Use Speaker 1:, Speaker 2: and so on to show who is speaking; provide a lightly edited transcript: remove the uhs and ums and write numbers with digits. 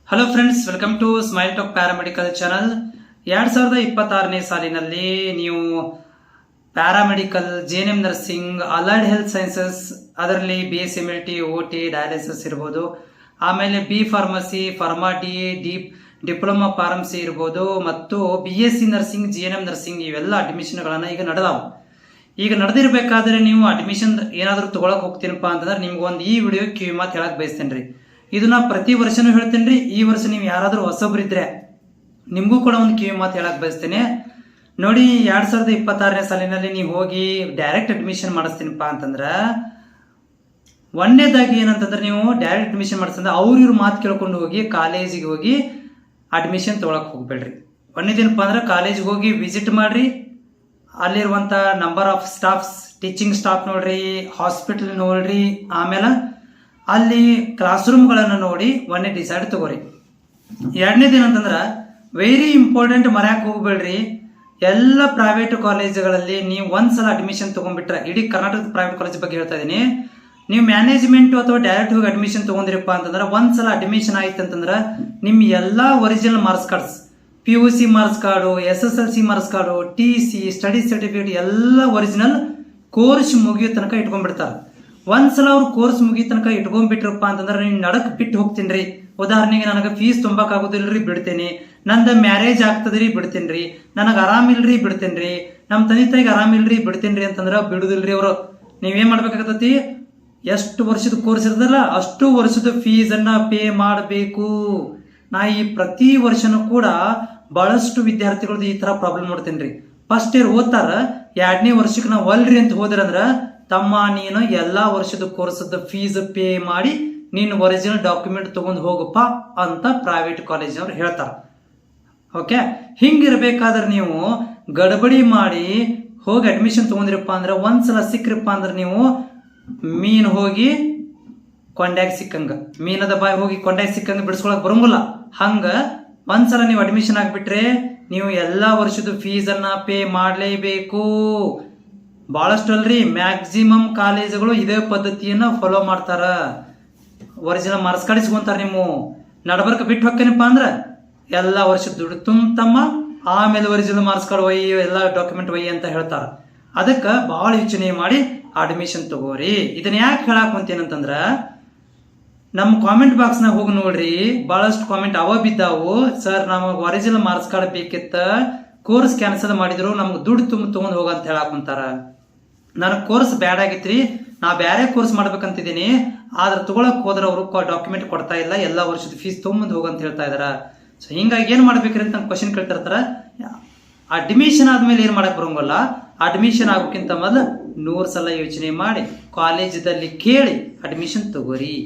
Speaker 1: Hello friends, welcome to smile talk paramedical channel. 2026ನೇ ಸಾಲಿನಲ್ಲಿ ನೀವು paramedical, JNM nursing, allied health sciences, ಅದರಲ್ಲಿ BSMLT, OT, dialysis ಇರ್ಬೋದು, ಆಮೇಲೆ B pharmacy, pharma diploma pharmacy ಇರ್ಬೋದು, ಮತ್ತು BSc ನರ್ಸಿಂಗ್, JNM ನರ್ಸಿಂಗ್ ಇವೆಲ್ಲ ಅಡ್ಮಿಷನ್ಗಳನ್ನು ಈಗ ನಡೆದಾವ. ಈಗ ನಡೆದಿರ್ಬೇಕಾದ್ರೆ ನೀವು ಅಡ್ಮಿಷನ್ ಏನಾದರೂ ತಗೊಳಕ್ ಹೋಗ್ತೀನಪ್ಪ ಅಂತಂದ್ರೆ ನಿಮ್ಗೆ ಒಂದು ಈ ವಿಡಿಯೋ ಕಿವಿ ಮಾತು ಹೇಳಕ್ ಬಯಸ್ತೇನೆ ರೀ. ಇದನ್ನ ಪ್ರತಿ ವರ್ಷನೂ ಹೇಳ್ತೇನೆ ರೀ. ಈ ವರ್ಷ ನೀವು ಯಾರಾದರೂ ಹೊಸಬ್ರಿದ್ರೆ ನಿಮಗೂ ಕೂಡ ಒಂದು ಕಿವಿ ಮಾತು ಹೇಳಕ್ ಬಯಸ್ತೇನೆ ನೋಡಿ. 2026ನೇ ಸಾಲಿನಲ್ಲಿ ನೀವು ಹೋಗಿ ಡೈರೆಕ್ಟ್ ಅಡ್ಮಿಷನ್ ಮಾಡಿಸ್ತೀನಪ್ಪ ಅಂತಂದ್ರೆ ಒಂದೇದಾಗಿ ಏನಂತಂದ್ರೆ ನೀವು ಡೈರೆಕ್ಟ್ ಅಡ್ಮಿಷನ್ ಮಾಡಿಸ್ತಂದ್ರೆ ಇವ್ರ ಮಾತು ಕೇಳ್ಕೊಂಡು ಹೋಗಿ ಕಾಲೇಜಿಗೆ ಹೋಗಿ ಅಡ್ಮಿಷನ್ ತೊಗೊಳಕ್ ಹೋಗ್ಬೇಡ್ರಿ. ಒಂದೇದೇನಪ್ಪ ಅಂದ್ರೆ ಕಾಲೇಜಿಗೆ ಹೋಗಿ ವಿಸಿಟ್ ಮಾಡ್ರಿ, ಅಲ್ಲಿರುವಂಥ number of staffs, teaching staff ನೋಡ್ರಿ, ಹಾಸ್ಪಿಟಲ್ ನೋಡ್ರಿ, ಆಮೇಲೆ ಅಲ್ಲಿ ಕ್ಲಾಸ್ ರೂಮ್ಗಳನ್ನು ನೋಡಿ ಒಂದೇ ಡಿಸೈಡ್ ತಗೋರಿ. ಎರಡನೇದೇನಂತಂದ್ರೆ ವೆರಿ ಇಂಪಾರ್ಟೆಂಟ್, ಮರ್ಯಾಕೆ ಹೋಗ್ಬೇಡ್ರಿ. ಎಲ್ಲ ಪ್ರೈವೇಟ್ ಕಾಲೇಜುಗಳಲ್ಲಿ ನೀವು ಒಂದ್ಸಲ ಅಡ್ಮಿಷನ್ ತಗೊಂಡ್ಬಿಟ್ರೆ, ಇಡೀ ಕರ್ನಾಟಕದ ಪ್ರೈವೇಟ್ ಕಾಲೇಜ್ ಬಗ್ಗೆ ಹೇಳ್ತಾ ಇದೀನಿ, ನೀವು ಮ್ಯಾನೇಜ್ಮೆಂಟ್ ಅಥವಾ ಡೈರೆಕ್ಟ್ ಹೋಗಿ ಅಡ್ಮಿಷನ್ ತಗೊಂಡ್ರಿಪ್ಪ ಅಂತಂದ್ರೆ ಒಂದ್ಸಲ ಅಡ್ಮಿಷನ್ ಆಯ್ತು ಅಂತಂದ್ರೆ ನಿಮ್ಮ ಎಲ್ಲ original marks cards, PUC marks card, SSLC marks card, TC, study certificate ಎಲ್ಲ ಒರಿಜಿನಲ್ ಕೋರ್ಸ್ ಮುಗಿಯೋ ತನಕ ಇಟ್ಕೊಂಡ್ಬಿಡ್ತಾರೆ. ಒಂದ್ಸಲ ಅವ್ರು ಕೋರ್ಸ್ ಮುಗಿಯೋ ತನಕ ಇಟ್ಕೊಂಡ್ಬಿಟ್ರಪ್ಪ ಅಂತಂದ್ರೆ ನೀವು ನಡಕ್ ಬಿಟ್ಟು ಹೋಗ್ತೀನಿ ರೀ. ಉದಾಹರಣೆಗೆ ನನಗೆ ಫೀಸ್ ತುಂಬಕ್ ಆಗೋದಿಲ್ರಿ, ಬಿಡ್ತೇನೆ. ನಂದು ಮ್ಯಾರೇಜ್ ಆಗ್ತದ್ರಿ, ಬಿಡ್ತೇನೆ ರೀ. ನನಗೆ ಆರಾಮಿಲ್ರಿ, ಬಿಡ್ತೇನೆ ರೀ. ನಮ್ಮ ತಂದೆ ತಾಯಿಗೆ ಆರಾಮಿಲ್ರಿ, ಬಿಡ್ತೇನೆ ರೀ ಅಂತಂದ್ರೆ ಬಿಡುದಿಲ್ರಿ ಅವರು. ನೀವೇನ್ ಮಾಡ್ಬೇಕಾಗತ್ತತಿ, ಎಷ್ಟು ವರ್ಷದ ಕೋರ್ಸ್ ಇರ್ತದಲ್ಲ ಅಷ್ಟು ವರ್ಷದ ಫೀಸನ್ನ ಪೇ ಮಾಡಬೇಕು. ನಾ ಈ ಪ್ರತಿ ವರ್ಷನೂ ಕೂಡ ಬಹಳಷ್ಟು ವಿದ್ಯಾರ್ಥಿಗಳದ್ದು ಈ ತರ ಪ್ರಾಬ್ಲಮ್ ನೋಡ್ತೇನೆ ರೀ. ಫಸ್ಟ್ ಇಯರ್ ಓದ್ತಾರ, 2ನೇ ವರ್ಷಕ್ಕೆ ನಾವು ಅಲ್ರಿ ಅಂತ ಹೋದ್ರಂದ್ರ ತಮ್ಮ ನೀನು ಎಲ್ಲಾ ವರ್ಷದ ಕೋರ್ಸದ ಫೀಸ್ ಪೇ ಮಾಡಿ ನೀನು ಒರಿಜಿನಲ್ ಡಾಕ್ಯುಮೆಂಟ್ ತಗೊಂಡು ಹೋಗಪ್ಪ ಅಂತ ಪ್ರೈವೇಟ್ ಕಾಲೇಜಿನವ್ರು ಹೇಳ್ತಾರ. ಓಕೆ, ಹಿಂಗಿರ್ಬೇಕಾದ್ರೆ ನೀವು ಗಡಬಡಿ ಮಾಡಿ ಹೋಗಿ ಅಡ್ಮಿಷನ್ ತಗೊಂಡ್ರಪ್ಪ ಅಂದ್ರೆ ಒಂದ್ಸಲ ಸಿಕ್ಕ್ರಪ್ಪ ಅಂದ್ರೆ ನೀವು ಮೀನು ಹೋಗಿ ಕೊಂಡ್ಯಾಗ ಸಿಕ್ಕಂಗ, ಮೀನದ ಬಾಯಿ ಹೋಗಿ ಕೊಂಡ್ಯಾಗ ಸಿಕ್ಕಂಗ ಬಿಡಿಸ್ಕೊಳಕ್ ಬರಂಗಿಲ್ಲ. ಹಂಗ ಒಂದ್ಸಲ ನೀವು ಅಡ್ಮಿಷನ್ ಆಗ್ಬಿಟ್ರೆ ನೀವು ಎಲ್ಲಾ ವರ್ಷದ ಫೀಸ್ ಅನ್ನ ಪೇ ಮಾಡಲೇಬೇಕು. ಬಹಳಷ್ಟು ಅಲ್ರಿ, ಮ್ಯಾಕ್ಸಿಮಮ್ ಕಾಲೇಜುಗಳು ಇದೇ ಪದ್ಧತಿಯನ್ನ ಫಾಲೋ ಮಾಡ್ತಾರ. ಒರಿಜಿನಲ್ ಮಾರ್ಕ್ಸ್ ಕಾರ್ಡ್ ಇಸ್ಕೊಂತಾರ. ನೀವು ನಡಬರ್ಕ ಬಿಟ್ಟು ಹೋಗ್ತೇನಪ್ಪ ಅಂದ್ರ ಎಲ್ಲಾ ವರ್ಷದ ದುಡ್ಡು ತುಂಬತಮ್ಮ, ಆಮೇಲೆ ಒರಿಜಿನಲ್ ಮಾರ್ಕ್ಸ್ ಕಾರ್ಡ್ ಒಯ್ಯಿ, ಎಲ್ಲಾ ಡಾಕ್ಯುಮೆಂಟ್ ಒಯ್ಯಿ ಅಂತ ಹೇಳ್ತಾರ. ಅದಕ್ಕೆ ಬಹಳ ಯೋಚನೆ ಮಾಡಿ ಅಡ್ಮಿಷನ್ ತಗೋರಿ. ಇದನ್ನ ಯಾಕೆ ಹೇಳಕ್ ಹೊಂತೇನಂತಂದ್ರ ನಮ್ಮ ಕಾಮೆಂಟ್ ಬಾಕ್ಸ್ ನಾಗ ಹೋಗಿ ನೋಡ್ರಿ, ಬಹಳಷ್ಟು ಕಾಮೆಂಟ್ ಬಿದ್ದಾವು. ಸರ್ ನಮಗ್ ಒರಿಜಿನಲ್ ಮಾರ್ಕ್ಸ್ ಕಾರ್ಡ್ ಬೇಕಿತ್ತ, ಕೋರ್ಸ್ ಕ್ಯಾನ್ಸಲ್ ಮಾಡಿದ್ರು, ನಮ್ಗೆ ದುಡ್ಡು ತಗೊಂಡ್ ಹೋಗ ಅಂತ ಹೇಳಕ್ ಕುಂತಾರ. ನನಗೆ ಕೋರ್ಸ್ ಬ್ಯಾಡ್ ಆಗಿತ್ರಿ, ನಾ ಬ್ಯಾರೆ ಕೋರ್ಸ್ ಮಾಡ್ಬೇಕಂತಿದ್ದೀನಿ, ಆದ್ರೆ ತಗೊಳಕ್ ಹೋದ್ರ ಅವರು ಡಾಕ್ಯುಮೆಂಟ್ ಕೊಡ್ತಾ ಇಲ್ಲ, ಎಲ್ಲಾ ವರ್ಷದ ಫೀಸ್ ತೊಗೊಂಬಂದ್ ಹೋಗಂತ ಹೇಳ್ತಾ ಇದಾರ. ಸೊ ಹಿಂಗಾಗಿ ಏನ್ ಮಾಡ್ಬೇಕ್ರಿ ಅಂತ ಕ್ವಶನ್ ಕೇಳ್ತಿರ್ತಾರ. ಅಡ್ಮಿಷನ್ ಆದ್ಮೇಲೆ ಏನ್ ಮಾಡಕ್ ಬರಂಗಲ್ಲ, ಅಡ್ಮಿಷನ್ ಆಗೋಕ್ಕಿಂತ ಮೊದಲು 100 ಸಲ ಯೋಚನೆ ಮಾಡಿ ಕಾಲೇಜದಲ್ಲಿ ಕೇಳಿ ಅಡ್ಮಿಷನ್ ತಗೋರಿ.